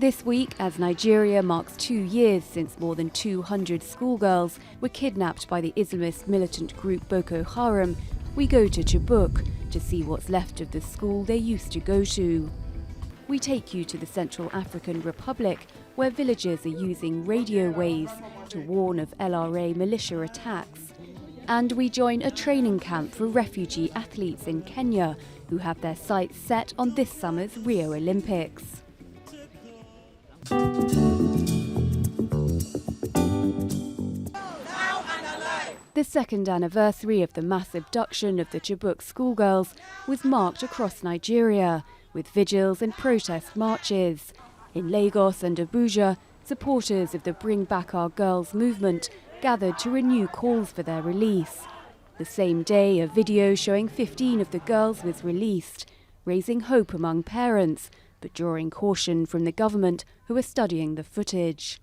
This week, as Nigeria marks 2 years since more than 200 schoolgirls were kidnapped by the Islamist militant group Boko Haram, we go to Chibok to see what's left of the school they used to go to. We take you to the Central African Republic, where villagers are using radio waves to warn of LRA militia attacks. And we join a training camp for refugee athletes in Kenya who have their sights set on this summer's Rio Olympics. The second anniversary of the mass abduction of the Chibok schoolgirls was marked across Nigeria, with vigils and protest marches. In Lagos and Abuja, supporters of the Bring Back Our Girls movement gathered to renew calls for their release. The same day, a video showing 15 of the girls was released, raising hope among parents, but drawing caution from the government who are studying the footage.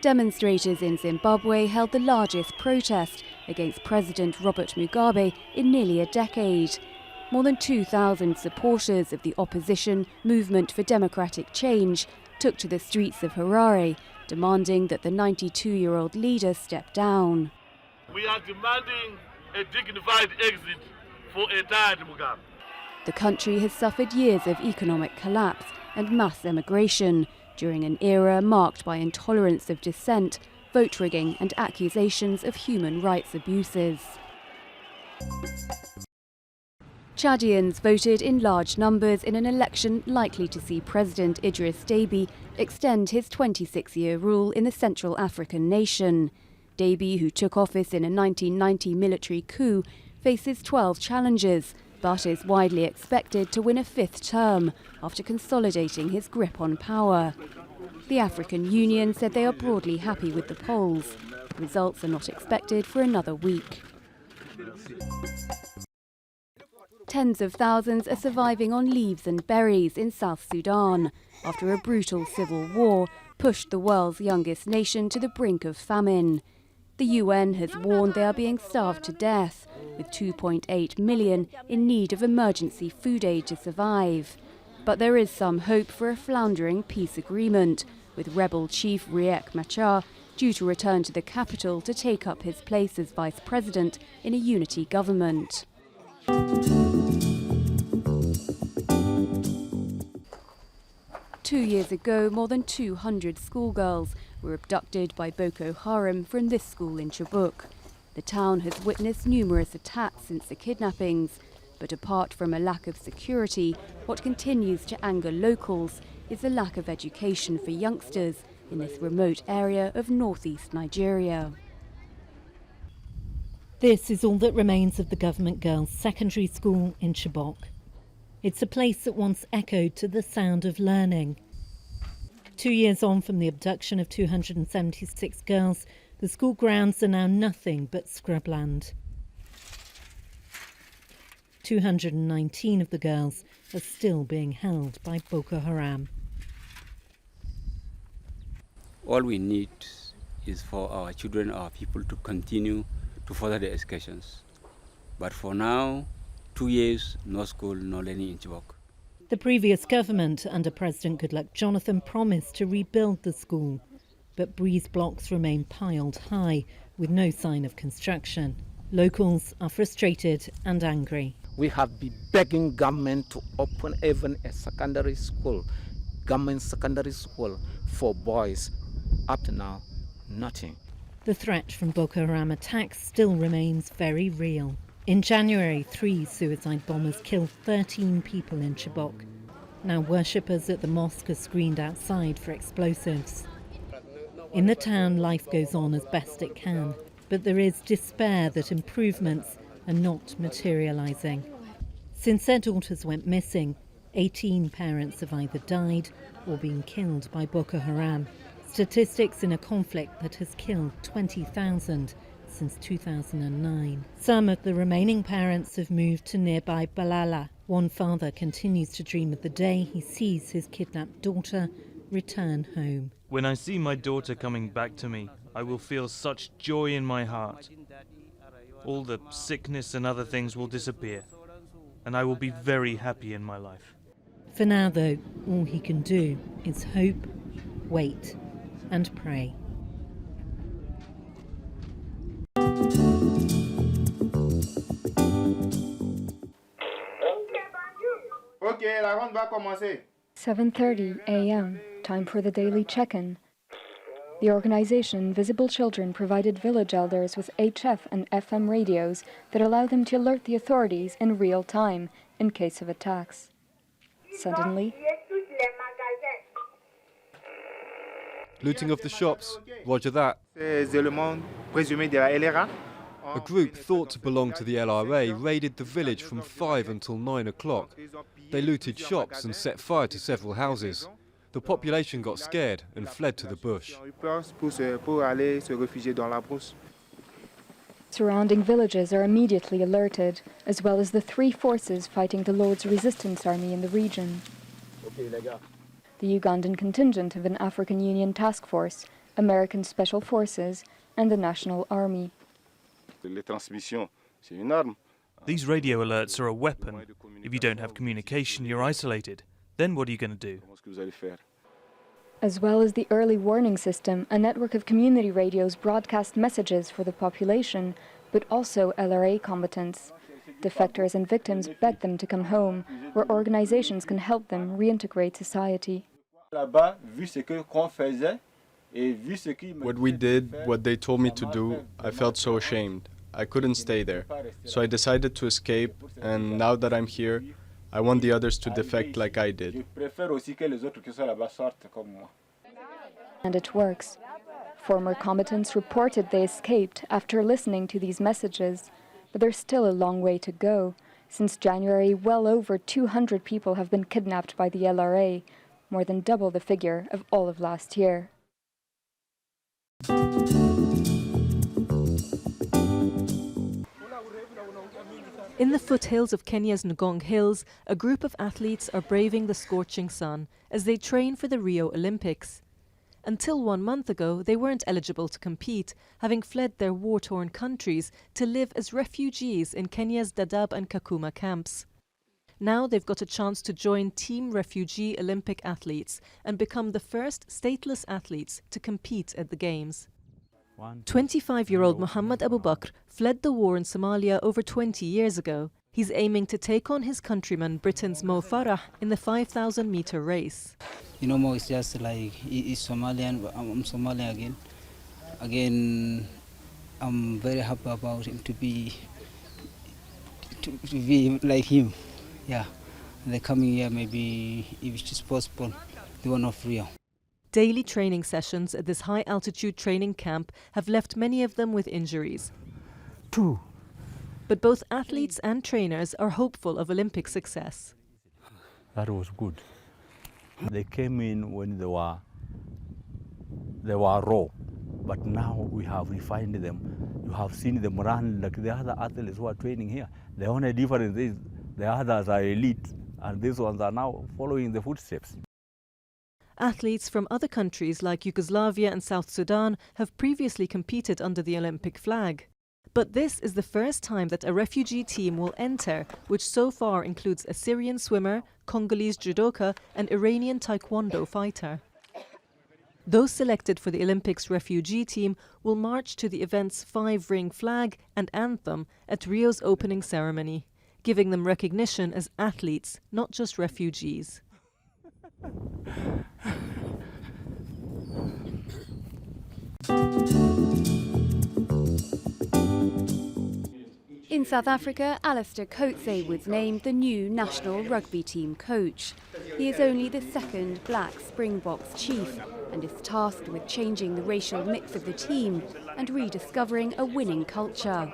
Demonstrators in Zimbabwe held the largest protest against President Robert Mugabe in nearly a decade. More than 2,000 supporters of the opposition Movement for Democratic Change took to the streets of Harare, demanding that the 92-year-old leader step down. We are demanding a dignified exit for a dead Mugabe. The country has suffered years of economic collapse and mass emigration during an era marked by intolerance of dissent, vote rigging and accusations of human rights abuses. Chadians voted in large numbers in an election likely to see President Idriss Déby extend his 26-year rule in the Central African nation. Déby, who took office in a 1990 military coup, faces 12 challenges, but is widely expected to win a 5th term after consolidating his grip on power. The African Union said they are broadly happy with the polls. Results are not expected for another week. Tens of thousands are surviving on leaves and berries in South Sudan after a brutal civil war pushed the world's youngest nation to the brink of famine. The UN has warned they are being starved to death, with 2.8 million in need of emergency food aid to survive. But there is some hope for a floundering peace agreement, with rebel chief Riek Machar due to return to the capital to take up his place as vice president in a unity government. Two years ago, more than 200 schoolgirls were abducted by Boko Haram from this school in Chibok. The town has witnessed numerous attacks since the kidnappings, but apart from a lack of security, what continues to anger locals is the lack of education for youngsters in this remote area of northeast Nigeria. This is all that remains of the government girls' secondary school in Chibok. It's a place that once echoed to the sound of learning. 2 years on from the abduction of 276 girls, the school grounds are now nothing but scrubland. 219 of the girls are still being held by Boko Haram. All we need is for our children, our people to continue to further their educations. But for now, 2 years, no school, no learning in Chibok. The previous government, under President Goodluck Jonathan, promised to rebuild the school, but breeze blocks remain piled high with no sign of construction. Locals are frustrated and angry. We have been begging government to open even a secondary school, government secondary school for boys. Up to now, nothing. The threat from Boko Haram attacks still remains very real. In January, 3 suicide bombers killed 13 people in Chibok. Now worshippers at the mosque are screened outside for explosives. In the town, life goes on as best it can, but there is despair that improvements are not materialising. Since their daughters went missing, 18 parents have either died or been killed by Boko Haram. Statistics in a conflict that has killed 20,000 since 2009. Some of the remaining parents have moved to nearby Balala. One father continues to dream of the day he sees his kidnapped daughter return home. When I see my daughter coming back to me, I will feel such joy in my heart. All the sickness and other things will disappear, and I will be very happy in my life. For now, though, all he can do is hope, wait, and pray. Ok, la ronde va commencer. 7:30 a.m., time for the daily check-in. The organization Invisible Children provided village elders with HF and FM radios that allow them to alert the authorities in real time in case of attacks. Suddenly, looting of the shops, roger that. Ces éléments présumés de la LRA. A group thought to belong to the LRA raided the village from 5 until 9 o'clock. They looted shops and set fire to several houses. The population got scared and fled to the bush. Pour aller se réfugier dans la brousse. surrounding villages are immediately alerted, as well as the three forces fighting the Lord's Resistance Army in the region. The Ugandan contingent of an African Union task force, American Special Forces, and the National Army. These radio alerts are a weapon. If you don't have communication, you're isolated. Then what are you going to do? As well as the early warning system, a network of community radios broadcast messages for the population, but also LRA combatants. Defectors and victims beg them to come home, where organizations can help them reintegrate society. What we did, what they told me to do, I felt so ashamed. I couldn't stay there. So I decided to escape, and now that I'm here, I want the others to defect like I did. And it works. Former combatants reported they escaped after listening to these messages, but there's still a long way to go. Since January, well over 200 people have been kidnapped by the LRA, more than double the figure of all of last year. In the foothills of Kenya's Ngong Hills, a group of athletes are braving the scorching sun as they train for the Rio Olympics. Until 1 month ago, they weren't eligible to compete, having fled their war-torn countries to live as refugees in Kenya's Dadaab and Kakuma camps. Now they've got a chance to join Team Refugee Olympic athletes and become the first stateless athletes to compete at the Games. 25-year-old Muhammad Abu Bakr fled the war in Somalia over 20 years ago. He's aiming to take on his countryman Britain's Mo Farah in the 5,000-metre race. You know, Mo is just like, he's Somalian, I'm Somalian again. Again, I'm very happy about him to be like him. Yeah, the coming year, maybe, if it is possible, the one of Rio. Daily training sessions at this high-altitude training camp have left many of them with injuries. But both athletes and trainers are hopeful of Olympic success. That was good. They came in when they were raw, but now we have refined them. You have seen them run like the other athletes who are training here. The only difference is the others are elite, and these ones are now following the footsteps. Athletes from other countries like Yugoslavia and South Sudan have previously competed under the Olympic flag. But this is the first time that a refugee team will enter, which so far includes a Syrian swimmer, Congolese judoka and Iranian taekwondo fighter. Those selected for the Olympics refugee team will march to the event's 5-ring flag and anthem at Rio's opening ceremony, giving them recognition as athletes, not just refugees. In South Africa, Alistair Coetzee was named the new national rugby team coach. He is only the second black Springboks chief and is tasked with changing the racial mix of the team and rediscovering a winning culture.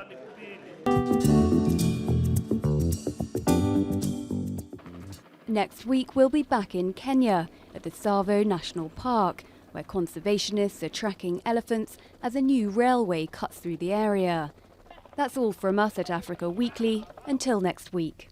Next week, we'll be back in Kenya at the Tsavo National Park, where conservationists are tracking elephants as a new railway cuts through the area. That's all from us at Africa Weekly. Until next week.